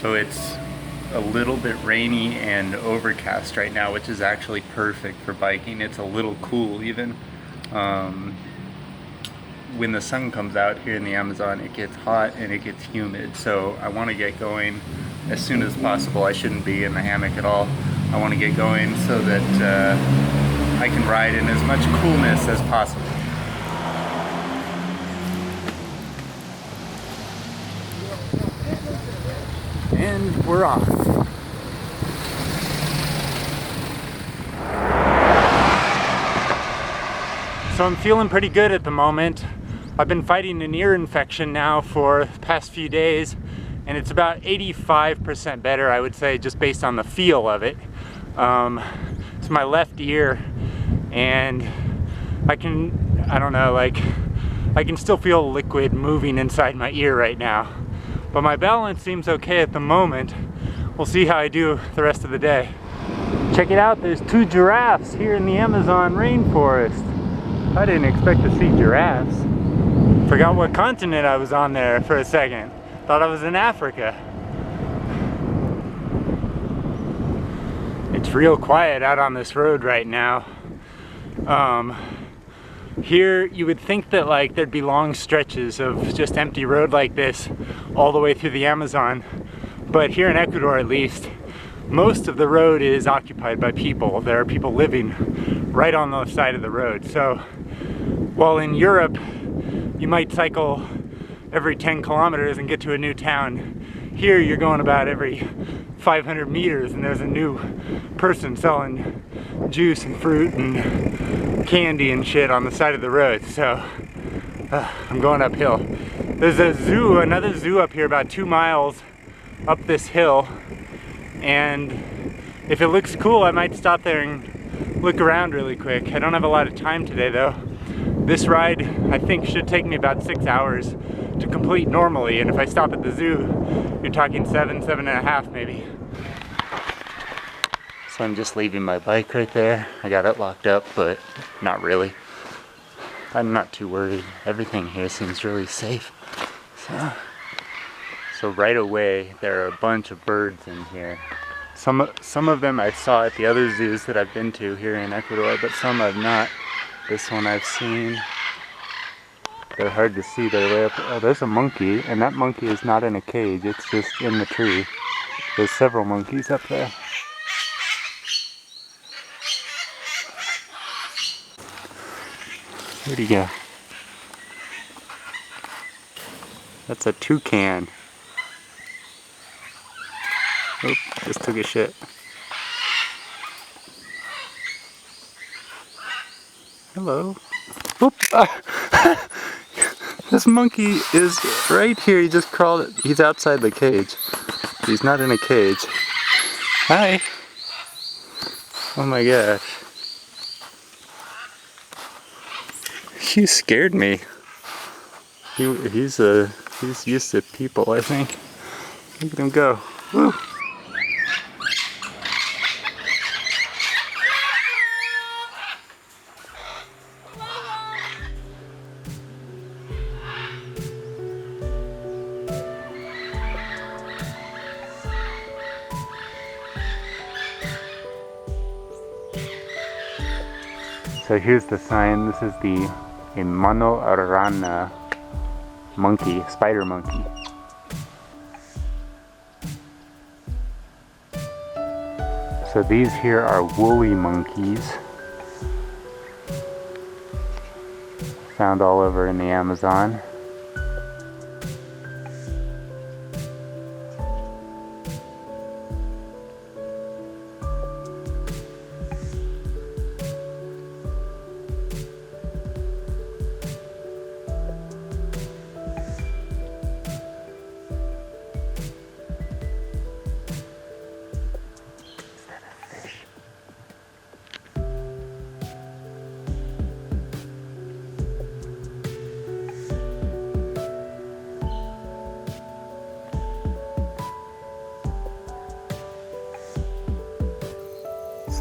So it's a little bit rainy and overcast right now, which is actually perfect for biking. It's a little cool even. When the sun comes out here in the Amazon, it gets hot and it gets humid. So I want to get going as soon as possible. I shouldn't be in the hammock at all. I want to get going so that I can ride in as much coolness as possible. And we're off. So I'm feeling pretty good at the moment. I've been fighting an ear infection now for the past few days, and it's about 85% better, I would say, just based on the feel of it. It's my left ear, and I can still feel liquid moving inside my ear right now. But my balance seems okay at the moment. We'll see how I do the rest of the day. Check it out, there's 2 giraffes here in the Amazon rainforest. I didn't expect to see giraffes. Forgot what continent I was on there for a second. Thought I was in Africa. It's real quiet out on this road right now. Here you would think that like there'd be long stretches of just empty road like this all the way through the Amazon, but here in Ecuador at least, most of the road is occupied by people. There are people living right on the side of the road. So while in Europe you might cycle every 10 kilometers and get to a new town, here you're going about every 500 meters and there's a new person selling juice and fruit and candy and shit on the side of the road. So I'm going uphill. There's a zoo, another zoo up here about 2 miles up this hill, and if it looks cool I might stop there and look around really quick. I don't have a lot of time today though. This ride I think should take me about 6 hours to complete normally, and if I stop at the zoo you're talking 7.5 maybe. So I'm just leaving my bike right there. I got it locked up, but not really. I'm not too worried. Everything here seems really safe. So right away there are a bunch of birds in here. Some of them I saw at the other zoos that I've been to here in Ecuador, but some I've not. This one I've seen. They're hard to see, they're way up. Oh, there's a monkey, and that monkey is not in a cage, it's just in the tree. There's several monkeys up there. Where'd he go? That's a toucan. Oop, just took a shit. Hello. Oop. This monkey is right here. He just crawled. He's outside the cage. He's not in a cage. Hi. Oh my gosh. You scared me. He's used to people, I think. Look at him go. Woo. So here's the sign. This is the Mano Arana monkey, spider monkey. So these here are woolly monkeys, found all over in the Amazon.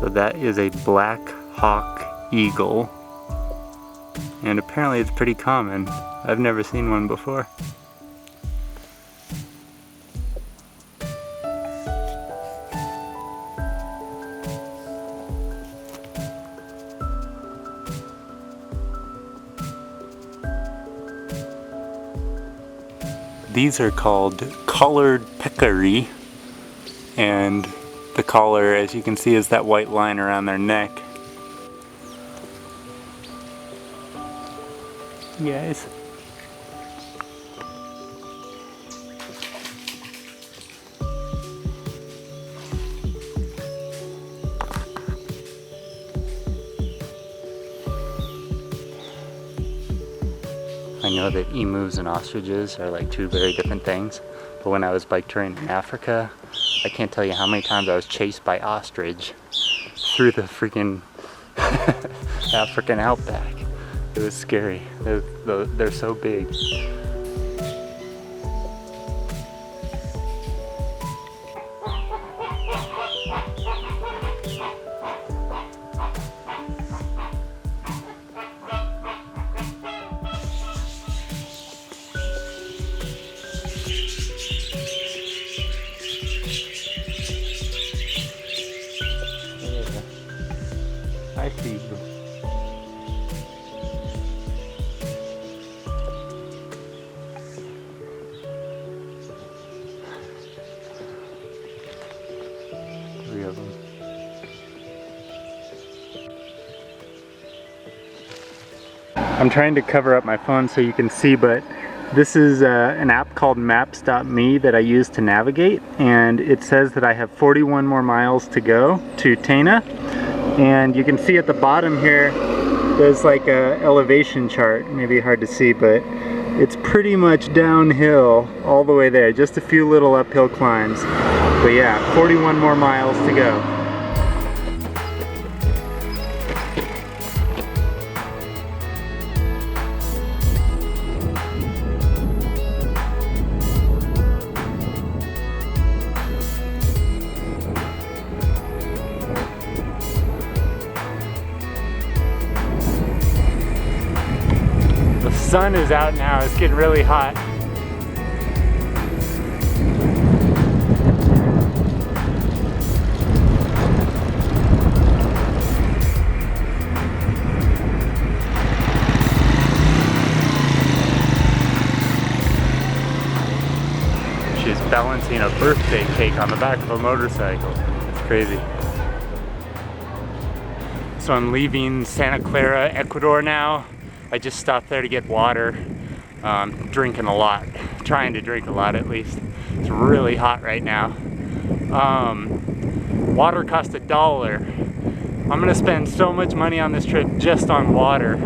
So that is a black hawk eagle, and apparently it's pretty common. I've never seen one before. These are called collared peccary, and the collar, as you can see, is that white line around their neck. Yes. I know that emus and ostriches are like two very different things, but when I was bike touring in Africa, I can't tell you how many times I was chased by ostrich through the freaking African outback. It was scary. They're so big. I see you. Three of them. I'm trying to cover up my phone so you can see, but this is an app called maps.me that I use to navigate, and it says that I have 41 more miles to go to Tana. And you can see at the bottom here, there's like a elevation chart, maybe hard to see, but it's pretty much downhill all the way there, just a few little uphill climbs. But yeah, 41 more miles to go. The sun is out now, it's getting really hot. She's balancing a birthday cake on the back of a motorcycle. It's crazy. So I'm leaving Santa Clara, Ecuador now. I just stopped there to get water. Drinking a lot, trying to drink a lot at least. It's really hot right now. Water cost $1. I'm gonna spend so much money on this trip just on water.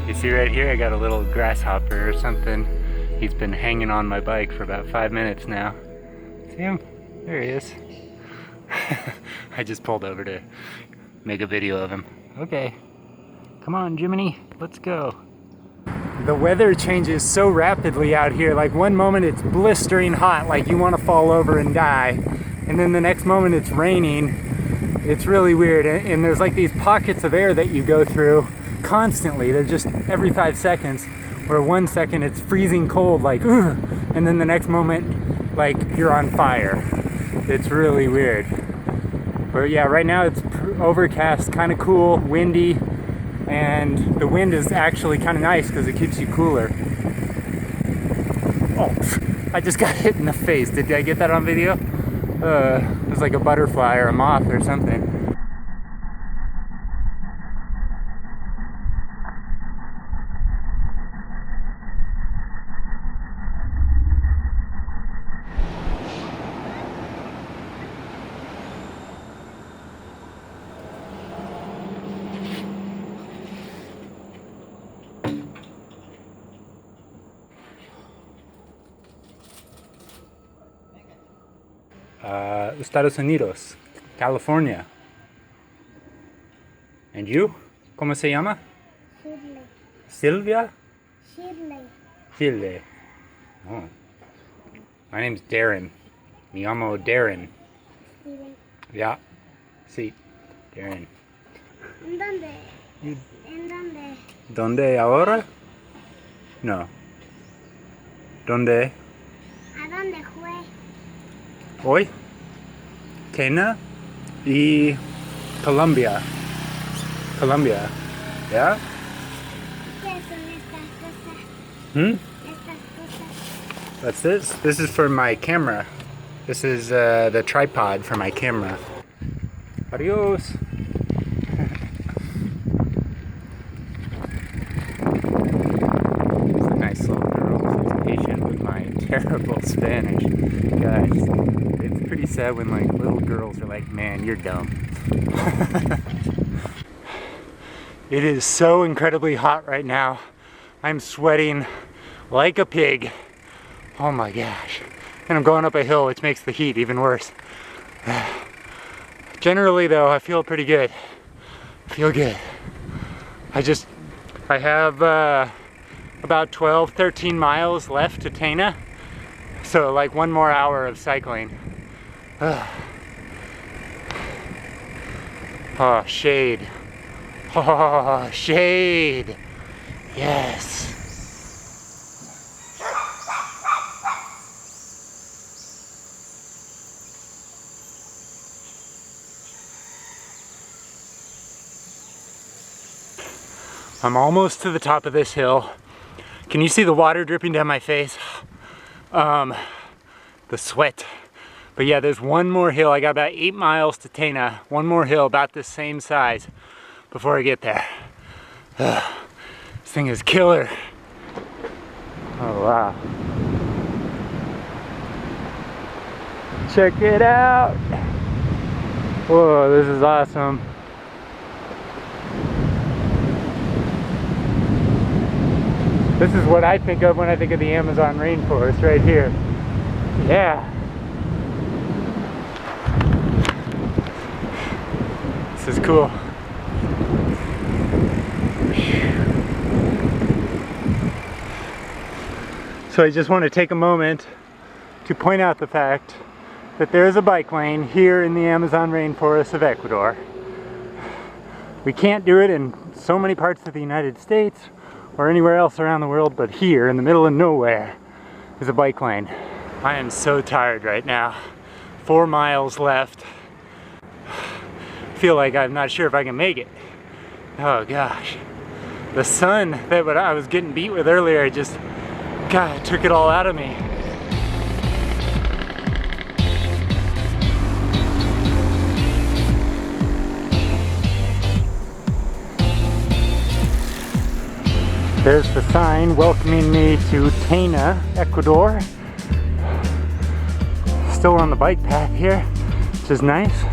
You see right here, I got a little grasshopper or something. He's been hanging on my bike for about 5 minutes now. See him? There he is. I just pulled over to make a video of him. Okay, come on Jiminy, let's go. The weather changes so rapidly out here. Like one moment it's blistering hot, like you want to fall over and die. And then the next moment it's raining. It's really weird. And there's like these pockets of air that you go through constantly. They're just every 5 seconds, where 1 second it's freezing cold, like, ugh, and then the next moment, like, you're on fire. It's really weird. But yeah, right now it's overcast, kind of cool, windy, and the wind is actually kind of nice because it keeps you cooler. Oh, I just got hit in the face. Did I get that on video? It was like a butterfly or a moth or something. Estados Unidos, California. And you? ¿Cómo se llama? Shirley. Silvia? Shirley. Chile. Oh. My name's Darren. Mi llamo Darren. Steven. Yeah. Sí. Darren. ¿En dónde? ¿En dónde? ¿Dónde ahora? No. ¿Dónde? ¿A dónde fue? Hoy. Kenia y Colombia. Colombia. Yeah? ¿Qué son estas cosas? Hmm? Estas cosas. That's this? This is for my camera. This is the tripod for my camera. Adios. She's a nice little girl. She's patient with my terrible Spanish. Guys, it's pretty sad when like little girls are like, man, you're dumb. It is so incredibly hot right now. I'm sweating like a pig. Oh my gosh. And I'm going up a hill, which makes the heat even worse. Generally though, I feel pretty good. I feel good. I have about 12, 13 miles left to Tena. So like 1 more hour of cycling. Oh, shade. Oh, shade. Yes. I'm almost to the top of this hill. Can you see the water dripping down my face? The sweat. But yeah, there's 1 more hill. I got about 8 miles to Tena. 1 more hill about the same size before I get there. This thing is killer. Oh wow. Check it out. Whoa, this is awesome. This is what I think of when I think of the Amazon rainforest right here. Yeah. This is cool. So I just want to take a moment to point out the fact that there is a bike lane here in the Amazon rainforest of Ecuador. We can't do it in so many parts of the United States or anywhere else around the world, but here in the middle of nowhere is a bike lane. I am so tired right now. 4 miles left. Feel like I'm not sure if I can make it. Oh gosh. The sun that I was getting beat with earlier just, God, it took it all out of me. There's the sign welcoming me to Tena, Ecuador. Still on the bike path here, which is nice.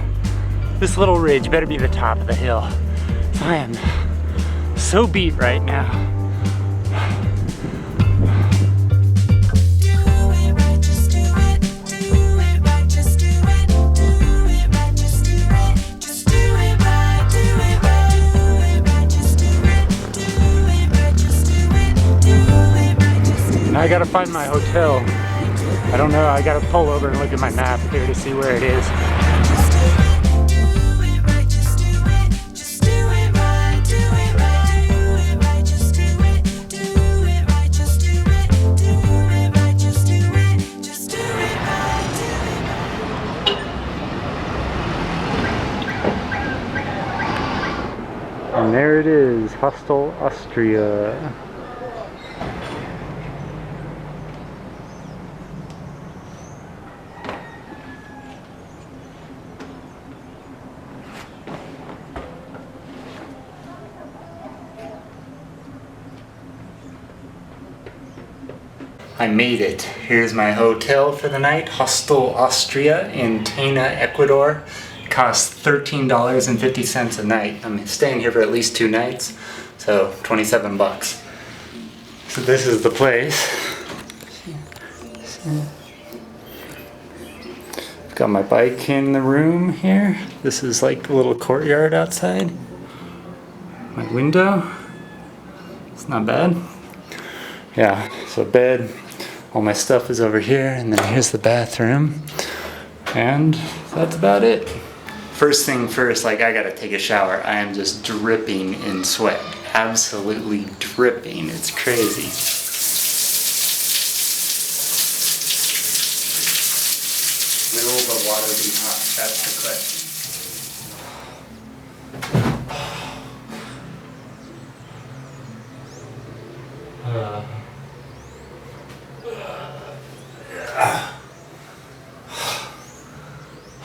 This little ridge better be the top of the hill. So I am so beat right now. I gotta find my hotel. I don't know, I gotta pull over and look at my map here to see where it is. And there it is, Hostel Austria. I made it. Here's my hotel for the night, Hostel Austria in Tena, Ecuador. It costs $13.50 a night. I'm staying here for at least 2 nights, so 27 bucks. So this is the place. I've got my bike in the room here. This is like the little courtyard outside. My window. It's not bad. Yeah, so bed. All my stuff is over here, and then here's the bathroom. And that's about it. First thing first, like I gotta take a shower. I am just dripping in sweat. Absolutely dripping. It's crazy. Will the water be hot? That's the question.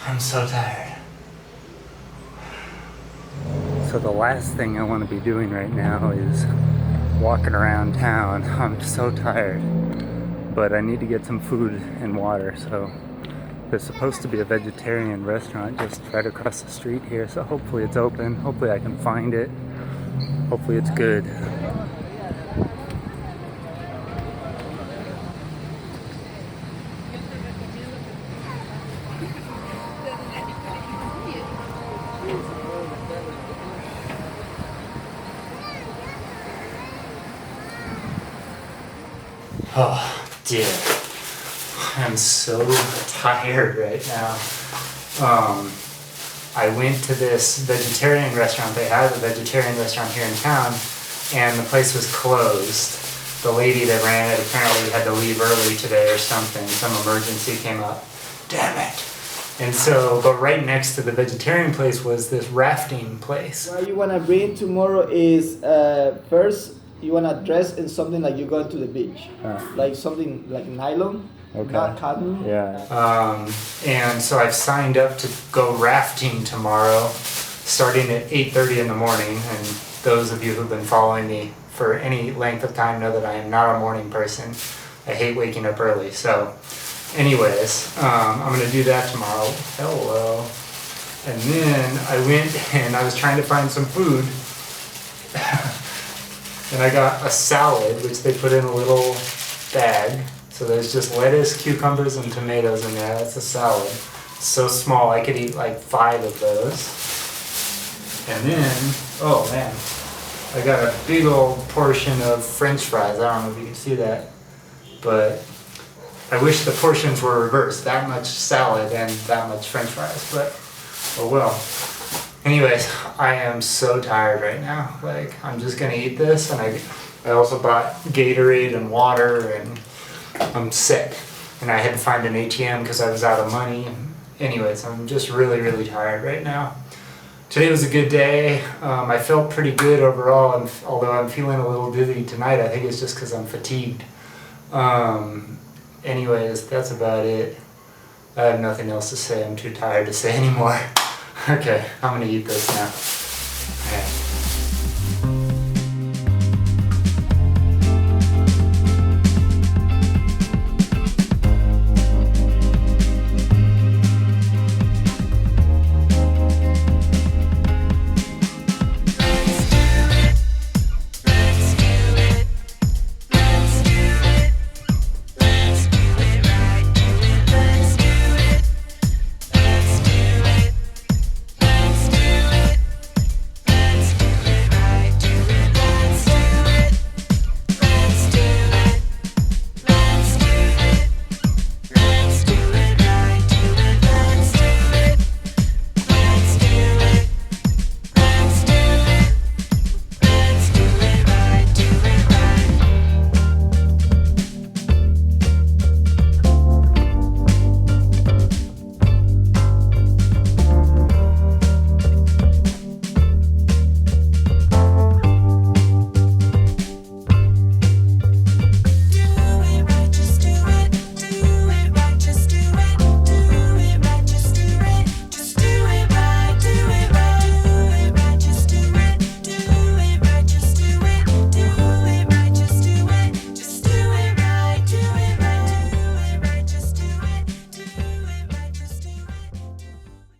I'm so tired. So the last thing I want to be doing right now is walking around town. I'm so tired, but I need to get some food and water. So there's supposed to be a vegetarian restaurant just right across the street here, so hopefully it's open. Hopefully I can find it. Hopefully it's good. Oh, dude. I'm so tired right now. I went to this vegetarian restaurant. They have a vegetarian restaurant here in town, and the place was closed. The lady that ran it apparently had to leave early today or something. Some emergency came up. Damn it. And so, but right next to the vegetarian place was this rafting place. What you want to bring tomorrow is first you want to dress in something like you go to the beach, like something like nylon, not cotton. Yeah. And so I've signed up to go rafting tomorrow, starting at 8:30 in the morning. And those of you who've been following me for any length of time know that I am not a morning person. I hate waking up early. So, anyways, I'm gonna do that tomorrow. Hello. And then I went and I was trying to find some food. And I got a salad, which they put in a little bag. So there's just lettuce, cucumbers, and tomatoes in there. That's a salad. It's so small, I could eat like 5 of those. And then, oh man, I got a big old portion of French fries. I don't know if you can see that, but I wish the portions were reversed. That much salad and that much French fries, but oh well. Anyways, I am so tired right now. Like, I'm just gonna eat this, and I also bought Gatorade and water, and I'm sick. And I had to find an ATM because I was out of money. Anyways, I'm just really, really tired right now. Today was a good day. I felt pretty good overall, although I'm feeling a little dizzy tonight. I think it's just because I'm fatigued. Anyways, that's about it. I have nothing else to say. I'm too tired to say anymore. Okay, I'm gonna eat this now.